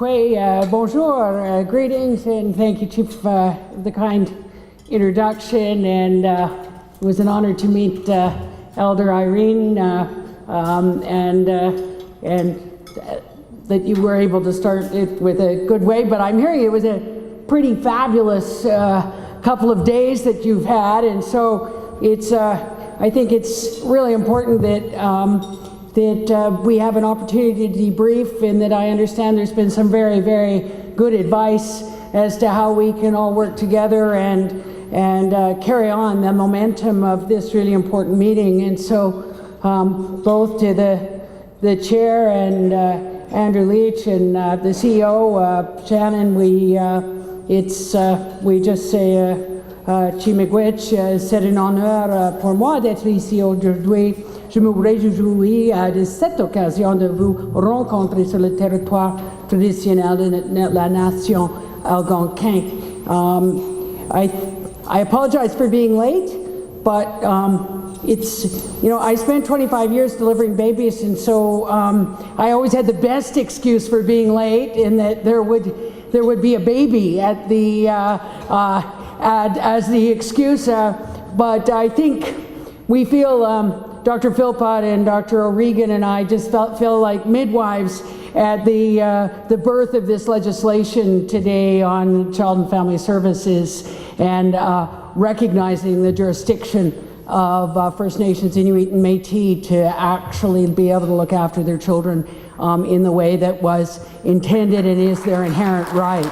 Bonjour, greetings, and thank you, Chief, for the kind introduction. And it was an honor to meet Elder Irene, and that you were able to start it with a good way. But I'm hearing it was a pretty fabulous couple of days that you've had, and so it's. I think it's really important that we have an opportunity to debrief, and that I understand there's been some very, very good advice as to how we can all work together and carry on the momentum of this really important meeting. And so both to the chair and Andrew Leach and the CEO, Shannon, we just say Chimigwech, c'est un honneur pour moi d'être ici aujourd'hui. Je me réjouis de cette occasion de vous rencontrer sur le territoire traditionnel de la nation algonquin. I apologize for being late, but it's, you know, I spent 25 years delivering babies, and so I always had the best excuse for being late, in that there would be a baby at the as the excuse, but I think we feel, Dr. Philpott and Dr. O'Regan and I just feel like midwives at the birth of this legislation today on Child and Family Services, and recognizing the jurisdiction of First Nations, Inuit, and Métis to actually be able to look after their children in the way that was intended and is their inherent right.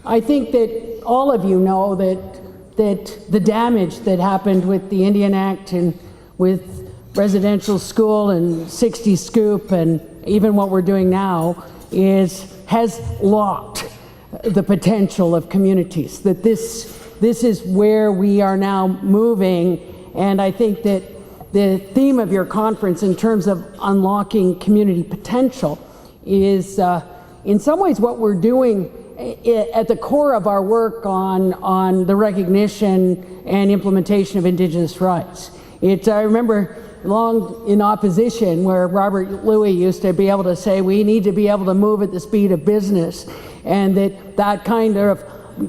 I think that all of you know that the damage that happened with the Indian Act and with residential school and 60 Scoop and even what we're doing now has locked the potential of communities, that this is where we are now moving. And I think that the theme of your conference in terms of unlocking community potential is in some ways what we're doing at the core of our work on the recognition and implementation of Indigenous rights. I remember long in opposition where Robert Louis used to be able to say we need to be able to move at the speed of business, and that kind of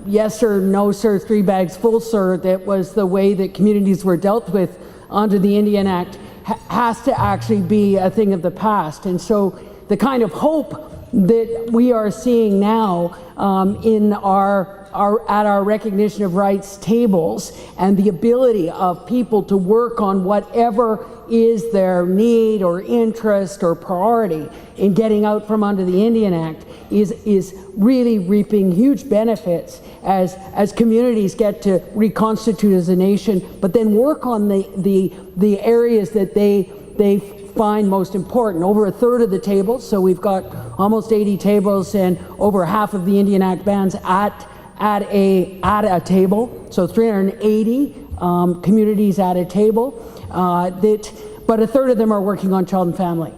yes sir, no sir, 3 bags full sir, that was the way that communities were dealt with under the Indian Act, has to actually be a thing of the past. And so the kind of hope that we are seeing now in at our recognition of rights tables, and the ability of people to work on whatever is their need or interest or priority in getting out from under the Indian Act is really reaping huge benefits as communities get to reconstitute as a nation, but then work on the areas that they find most important. Over a third of the tables, so we've got almost 80 tables, and over half of the Indian Act bands at a table, so 380 communities at a table, but a third of them are working on child and family.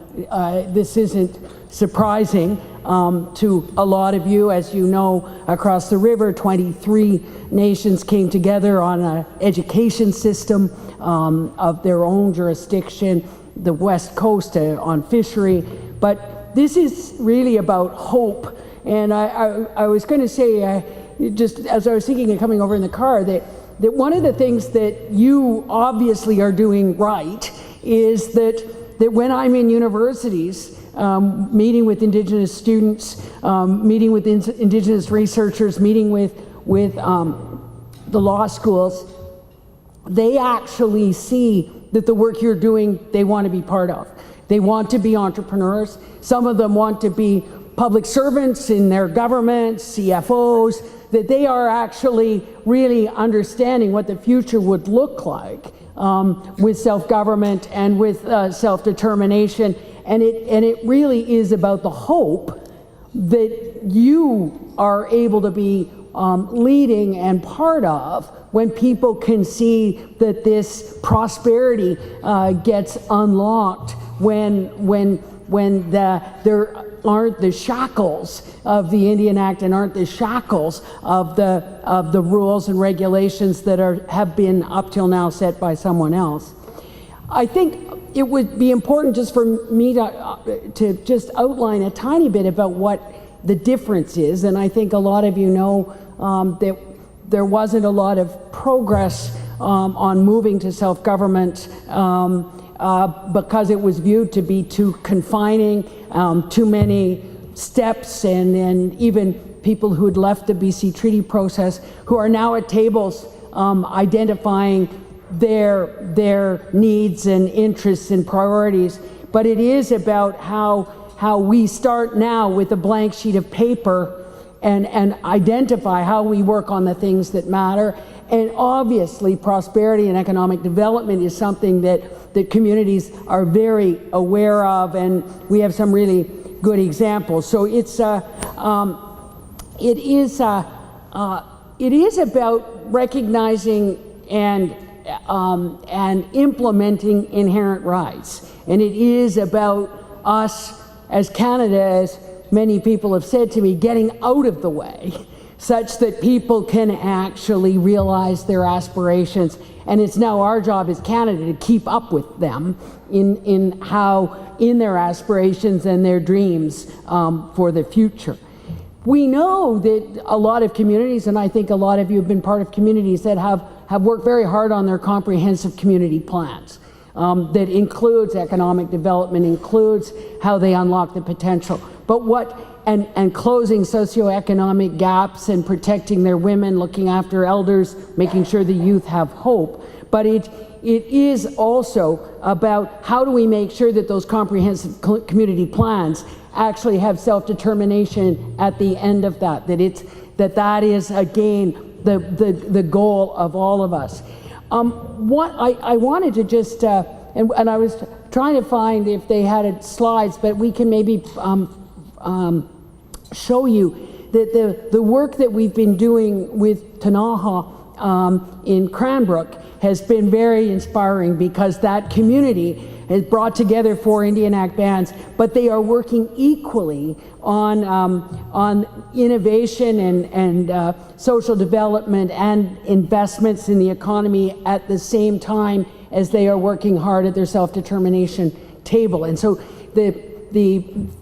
This isn't surprising to a lot of you. As you know, across the river, 23 nations came together on an education system of their own jurisdiction, the West Coast on fishery. But this is really about hope. And I was going to say, just as I was thinking and coming over in the car, that one of the things that you obviously are doing right is that when I'm in universities, meeting with Indigenous students, meeting with Indigenous researchers, meeting with the law schools, they actually see that the work you're doing, they want to be part of. They want to be entrepreneurs. Some of them want to be public servants in their governments, CFOs, that they are actually really understanding what the future would look like with self-government and with self-determination. And it really is about the hope that you are able to be leading and part of, when people can see that this prosperity gets unlocked, when there aren't the shackles of the Indian Act and aren't the shackles of the rules and regulations that have been up till now set by someone else. I think it would be important just for me to just outline a tiny bit about what the difference is. And I think a lot of you know that there wasn't a lot of progress on moving to self-government because it was viewed to be too confining, too many steps, and even people who had left the BC Treaty process who are now at tables identifying their needs and interests and priorities. But it is about how we start now with a blank sheet of paper and identify how we work on the things that matter. And obviously prosperity and economic development is something that communities are very aware of, and we have some really good examples. So it is about recognizing and implementing inherent rights. And it is about us as Canada, as many people have said to me, getting out of the way such that people can actually realize their aspirations. And it's now our job as Canada to keep up with them in their aspirations and their dreams for the future. We know that a lot of communities, and I think a lot of you have been part of communities that have worked very hard on their comprehensive community plans. That includes economic development, includes how they unlock the potential. But and closing socioeconomic gaps and protecting their women, looking after elders, making sure the youth have hope. But it is also about how do we make sure that those comprehensive community plans actually have self-determination at the end of that, that is again the goal of all of us. What I wanted to just, and I was trying to find if they had slides, but we can maybe show you that the work that we've been doing with Tanaha in Cranbrook has been very inspiring, because that community has brought together 4 Indian Act bands, but they are working equally on innovation and social development and investments in the economy at the same time as they are working hard at their self-determination table. And so the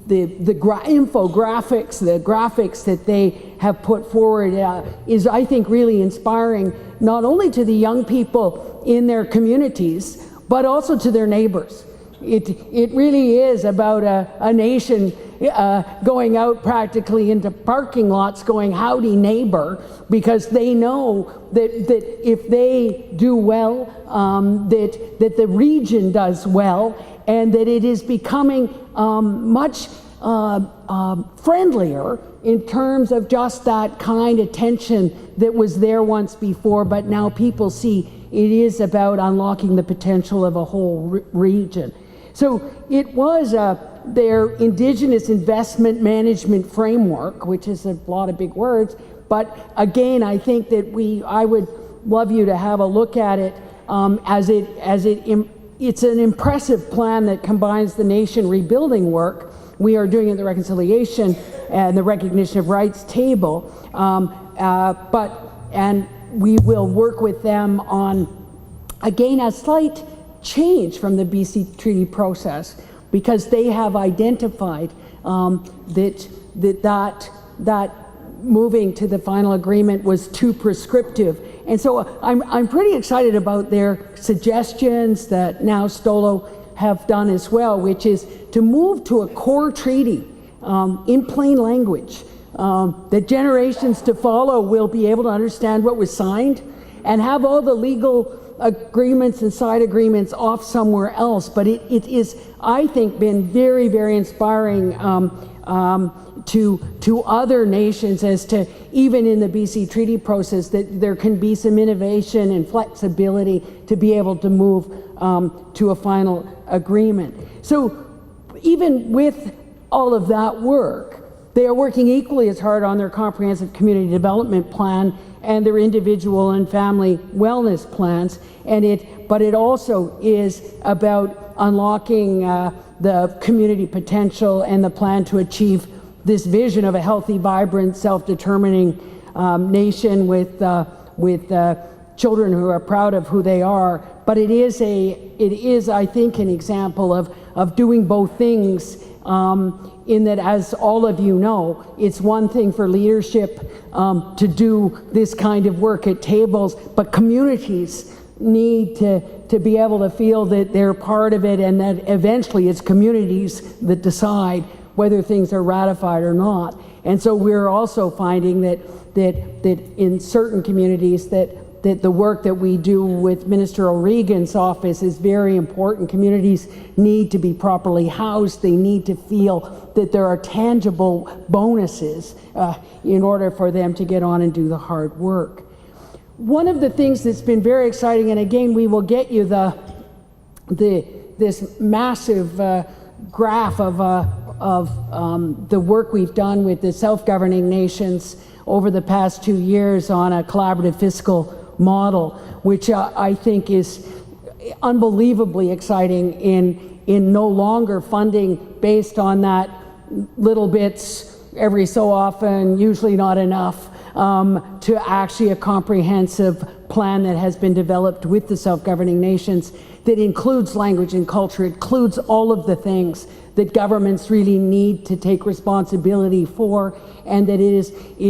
infographics, the graphics that they have put forward is, I think, really inspiring, not only to the young people in their communities, but also to their neighbors. It really is about a nation going out practically into parking lots going, howdy neighbor, because they know that if they do well, that the region does well, and that it is becoming much friendlier in terms of just that kind of tension that was there once before, but now people see it is about unlocking the potential of a whole region. So it was their Indigenous Investment Management Framework, which is a lot of big words, but again, I think that I would love you to have a look at it it's an impressive plan that combines the nation rebuilding work we are doing at the Reconciliation and the Recognition of Rights table, and we will work with them on, again, a slight change from the BC Treaty process, because they have identified that moving to the final agreement was too prescriptive. And so I'm pretty excited about their suggestions that now Stolo have done as well, which is to move to a core treaty in plain language, that generations to follow will be able to understand what was signed and have all the legal agreements and side agreements off somewhere else. But it is, I think, been very, very inspiring to other nations, as to, even in the BC Treaty process, that there can be some innovation and flexibility to be able to move to a final agreement. So even with all of that work, they are working equally as hard on their comprehensive community development plan and their individual and family wellness plans. But it also is about unlocking the community potential and the plan to achieve this vision of a healthy, vibrant, self-determining nation with children who are proud of who they are, but it is, I think, an example of doing both things, in that, as all of you know, it's one thing for leadership to do this kind of work at tables, but communities need to be able to feel that they're part of it, and that eventually it's communities that decide whether things are ratified or not. And so we're also finding that in certain communities that the work that we do with Minister O'Regan's office is very important. Communities need to be properly housed. They need to feel that there are tangible bonuses in order for them to get on and do the hard work. One of the things that's been very exciting, and again, we will get you this massive graph of the work we've done with the self-governing nations over the past 2 years on a collaborative fiscal model, which I think is unbelievably exciting in no longer funding based on that little bits every so often, usually not enough, to actually a comprehensive plan that has been developed with the self-governing nations that includes language and culture, includes all of the things that governments really need to take responsibility for, and that it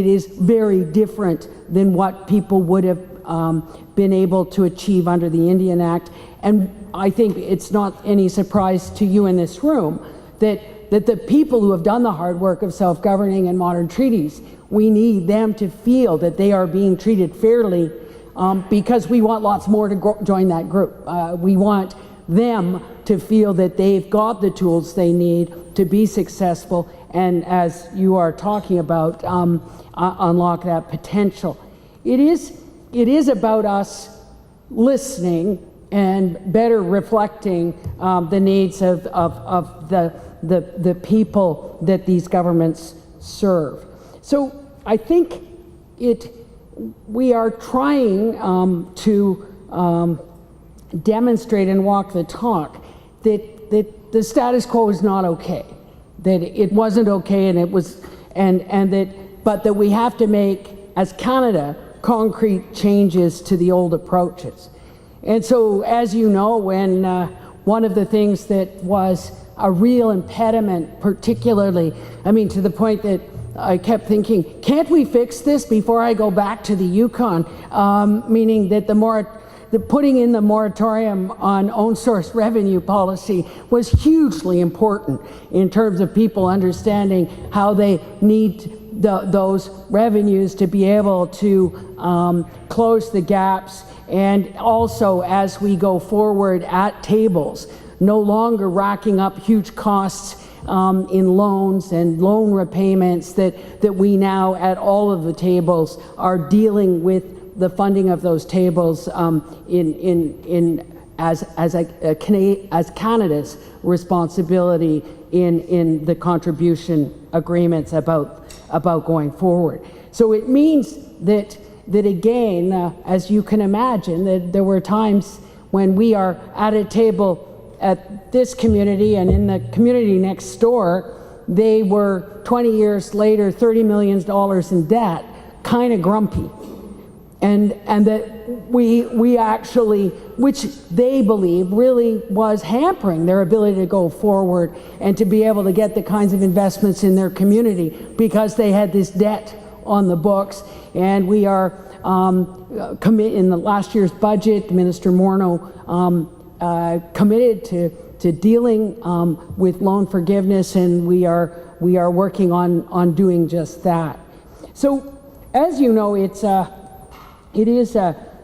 is very different than what people would have been able to achieve under the Indian Act. And I think it's not any surprise to you in this room that the people who have done the hard work of self-governing and modern treaties, we need them to feel that they are being treated fairly, because we want lots more to join that group. We want them to feel that they've got the tools they need to be successful, and as you are talking about, unlock that potential. It is about us listening and better reflecting the needs of the people that these governments serve. So I think we are trying to demonstrate and walk the talk that the status quo is not okay, that it wasn't okay, and it was, but that we have to make, as Canada, concrete changes to the old approaches. And so, as you know, when one of the things that was a real impediment, particularly, I mean, to the point that I kept thinking, can't we fix this before I go back to the Yukon? Meaning that the putting in the moratorium on own source revenue policy was hugely important in terms of people understanding how they need those revenues to be able to close the gaps, and also as we go forward at tables, no longer racking up huge costs in loans and loan repayments, that we now at all of the tables are dealing with the funding of those tables as Canada's responsibility in the contribution agreements about going forward. So it means that again, as you can imagine, that there were times when we are at a table at this community, and in the community next door, they were 20 years later, $30 million in debt, kind of grumpy. And that we actually, which they believe really was hampering their ability to go forward and to be able to get the kinds of investments in their community, because they had this debt on the books. And we are in the last year's budget, Minister Morneau committed to dealing with loan forgiveness, and we are working on doing just that. So, as you know, it is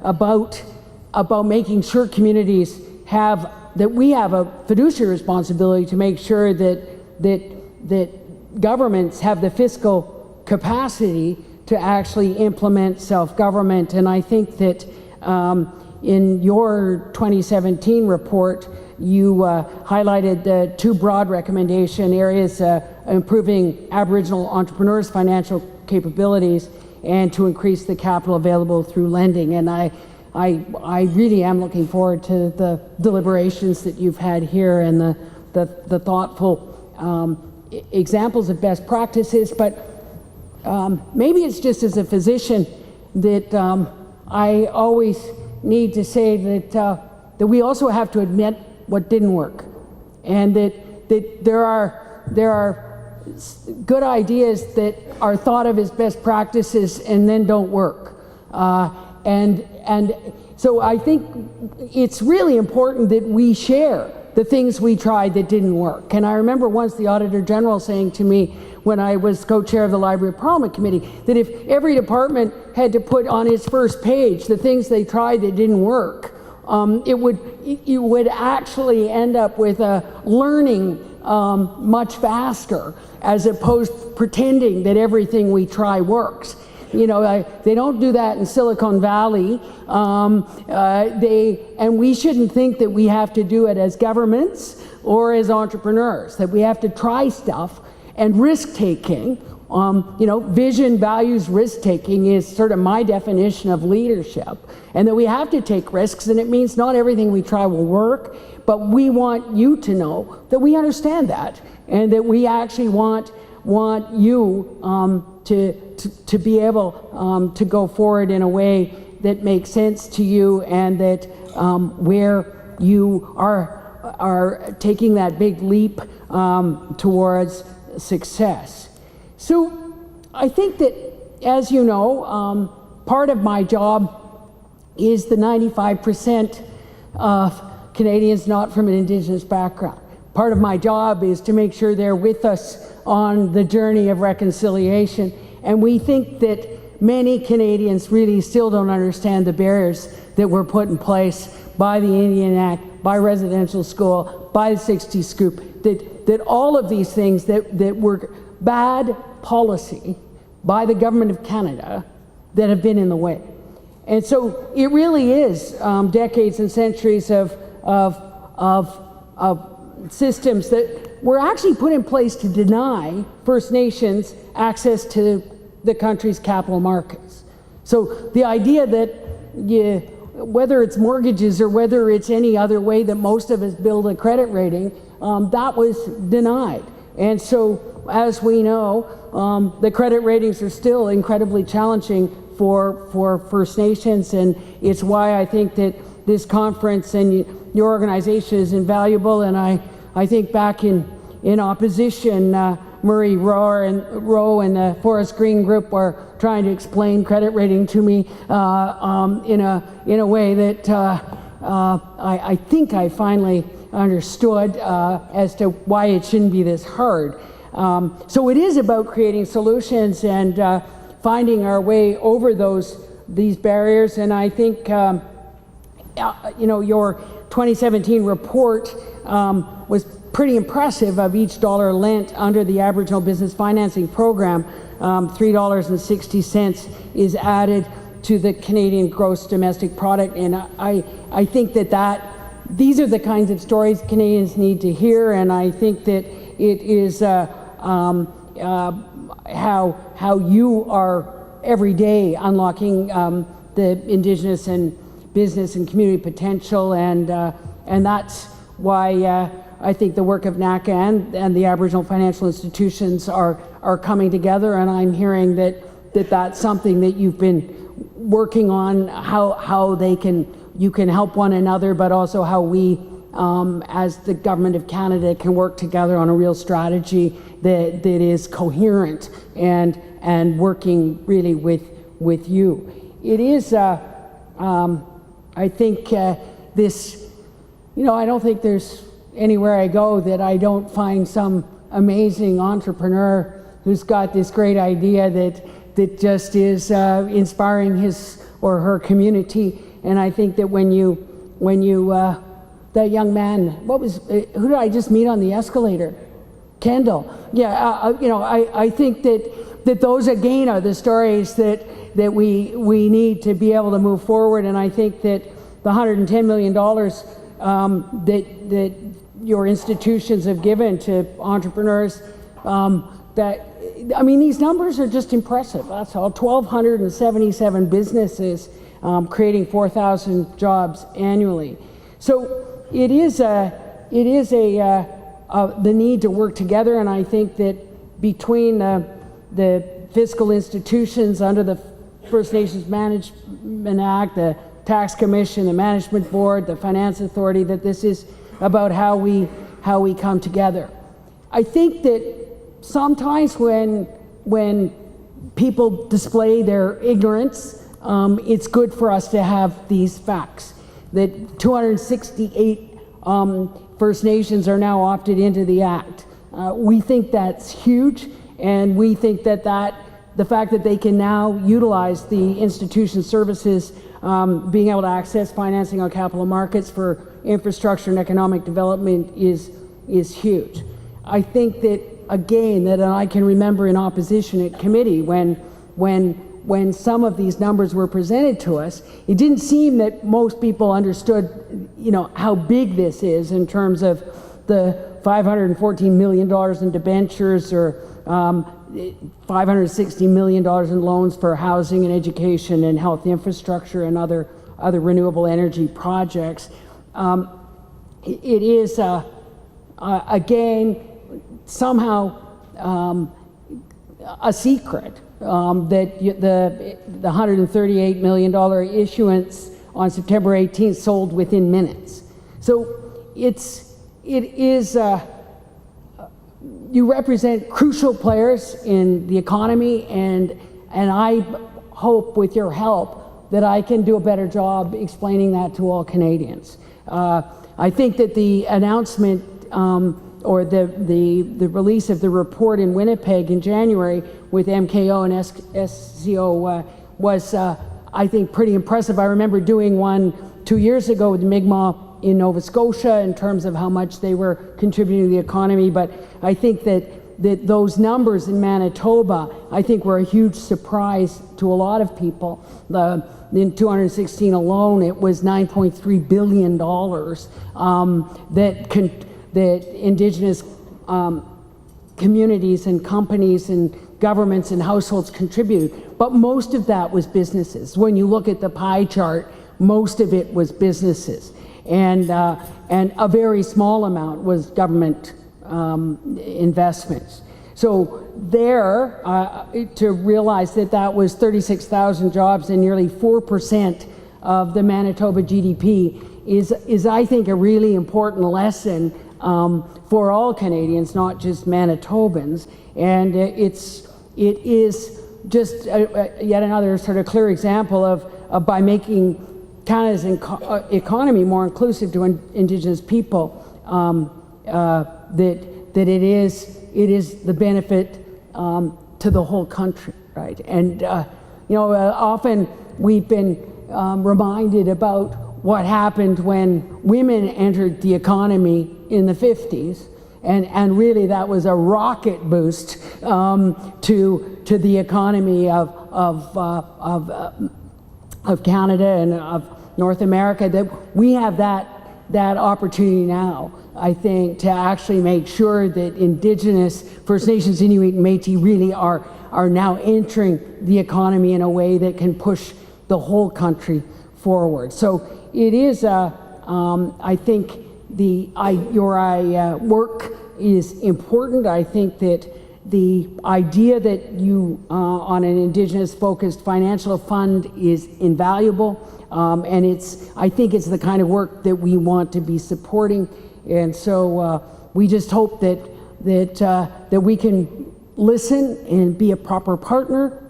about making sure communities we have a fiduciary responsibility to make sure that governments have the fiscal capacity to actually implement self-government. And I think that in your 2017 report, you highlighted the two broad recommendation areas: improving Aboriginal entrepreneurs' financial capabilities, and to increase the capital available through lending. And I really am looking forward to the deliberations that you've had here, and the thoughtful examples of best practices. But maybe it's just as a physician that I always need to say that that we also have to admit what didn't work, and that there are good ideas that are thought of as best practices and then don't work. And so I think it's really important that we share the things we tried that didn't work. And I remember once the Auditor General saying to me when I was co-chair of the Library of Parliament Committee that if every department had to put on its first page the things they tried that didn't work, you would actually end up with a learning much faster, as opposed to pretending that everything we try works. You know, they don't do that in Silicon Valley. And we shouldn't think that we have to do it as governments or as entrepreneurs, that we have to try stuff. And risk-taking, you know, vision, values, risk-taking is sort of my definition of leadership. And that we have to take risks, and it means not everything we try will work, but we want you to know that we understand that, and that we actually want you to be able to go forward in a way that makes sense to you, and that where you are taking that big leap towards success. So I think that, as you know, part of my job is the 95% of Canadians not from an Indigenous background. Part of my job is to make sure they're with us on the journey of reconciliation. And we think that many Canadians really still don't understand the barriers that were put in place by the Indian Act, by residential school, by the 60 Scoop, that all of these things that were bad policy by the Government of Canada that have been in the way. And so it really is decades and centuries of systems that were actually put in place to deny First Nations access to the country's capital markets. So the idea that whether it's mortgages or whether it's any other way that most of us build a credit rating, that was denied. And so, as we know, the credit ratings are still incredibly challenging for First Nations, and it's why I think that this conference and your organization is invaluable. And I think back in opposition, Murray Rowe and the Forest Green Group were trying to explain credit rating to me in a way that I think I finally understood as to why it shouldn't be this hard. So it is about creating solutions and finding our way over these barriers. And I think you know, your 2017 report was pretty impressive. Of each dollar lent under the Aboriginal Business Financing Program, $3.60 is added to the Canadian gross domestic product. And I think that these are the kinds of stories Canadians need to hear, and I think that it is how you are every day unlocking the Indigenous and business and community potential, and that's why I think the work of NACA and the Aboriginal financial institutions are coming together. And I'm hearing that's something that you've been working on, how you can help one another, but also how we as the Government of Canada can work together on a real strategy that is coherent and working really with you. It is I think this, you know, I don't think there's anywhere I go that I don't find some amazing entrepreneur who's got this great idea that just is inspiring his or her community. And I think that when you that young man, who did I just meet on the escalator? Kendall. Yeah, you know, I think that those again are the stories that we need to be able to move forward. And I think that the $110 million that your institutions have given to entrepreneurs, I mean, these numbers are just impressive. That's all. 1,277 businesses creating 4,000 jobs annually. So it is the need to work together, and I think that between the fiscal institutions under the First Nations Management Act, the Tax Commission, the Management Board, the Finance Authority, that this is about how we come together. I think that sometimes when people display their ignorance, it's good for us to have these facts, that 268 First Nations are now opted into the Act. We think that's huge, and we think that the fact that they can now utilize the institution services, being able to access financing on capital markets for infrastructure and economic development is huge. I think that, again, that I can remember in opposition at committee when some of these numbers were presented to us, it didn't seem that most people understood, how big this is in terms of the $514 million in debentures, or $560 million in loans for housing and education and health infrastructure and other renewable energy projects. It is, again, somehow a secret that the $138 million issuance on September 18th sold within minutes. So it is, you represent crucial players in the economy, and I hope with your help that I can do a better job explaining that to all Canadians. I think that the announcement or the release of the report in Winnipeg in January with MKO and SCO was, I think, pretty impressive. I remember doing one 2 years ago with Mi'kmaq in Nova Scotia in terms of how much they were contributing to the economy, but I think that those numbers in Manitoba, I think, were a huge surprise to a lot of people. In 2016 alone, it was $9.3 billion that Indigenous communities and companies and governments and households contribute. But most of that was businesses. When you look at the pie chart, most of it was businesses. And a very small amount was government investments. So there, to realize that was 36,000 jobs and nearly 4% of the Manitoba GDP is I think, a really important lesson for all Canadians, not just Manitobans. And it is just yet another sort of clear example of by making Canada's economy more inclusive to Indigenous people, that it is the benefit to the whole country, right? And often we've been reminded about what happened when women entered the economy in the 50s, and really that was a rocket boost to the economy of Canada and of North America. That we have that opportunity now, I think, to actually make sure that Indigenous, First Nations, Inuit, and Métis really are now entering the economy in a way that can push the whole country forward. So it is, I think, your work is important. I think that the idea that you, on an Indigenous-focused financial fund, is invaluable, and I think it's the kind of work that we want to be supporting. And so we just hope that we can listen and be a proper partner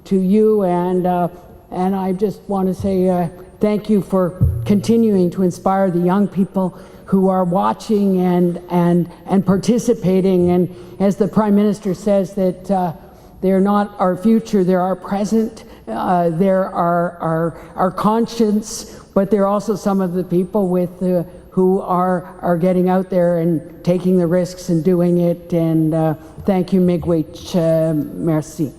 to you. And I just want to say thank you for continuing to inspire the young people who are watching and participating. And as the Prime Minister says, that they're not our future, they're our present, they're our conscience, but they're also some of the people who are getting out there and taking the risks and doing it. And thank you, Miigwech. Merci.